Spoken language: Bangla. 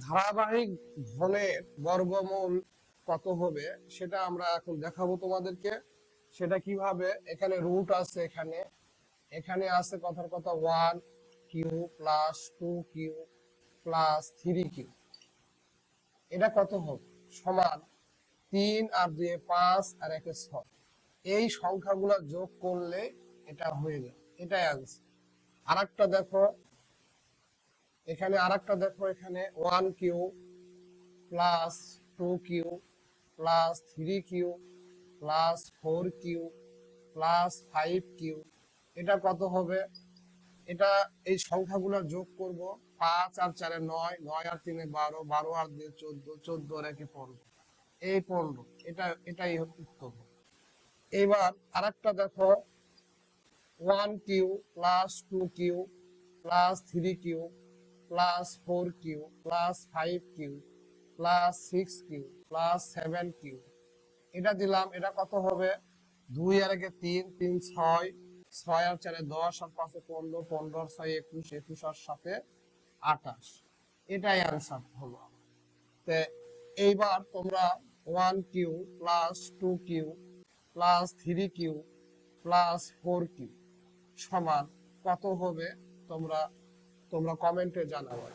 ধারাবাহিক ঘনের বর্গমূল কত হবে সেটা আমরা এখন দেখাবো তোমাদেরকে। সেটা কিভাবে, এখানে রুট আছে, এখানে এখানে আছে কথার কথা 1 cube plus 2 cube plus 3 cube, এটা কত হবে সমান 3 আর 2 5 আর 1 6। এই সংখ্যাগুলো যোগ করলে এটা হয়ে যায়, এটাই আনসার। আরেকটা দেখো, এখানে 1 cube plus 2 cube plus 3 cube plus 4 cube plus 5 cube, এটা কত হবে? এটা এই সংখ্যাগুলো যোগ করব, 5 আর 4 9, 9 আর 3 12, 12 আর 2 14, 14 আর 1 15, এই 15, এটাই উত্তর। এবার আরেকটা দেখো, 1 cube plus 2 cube plus 3 cube plus 4 cube plus 5 cube plus 6 cube plus 7 cube, এটা দিলাম, এটা কত হবে? 2 আর 1 3, 3 6, 6 আর 4 10, আর 5 15, 15 আর 6 21, 21 আর 7 28, এটাই আনসার হলো। তো এইবার তোমরা 1 cube plus 2 cube plus 3 cube plus 4 cube সমান কত হবে তোমরা কমেন্টে জানাবে।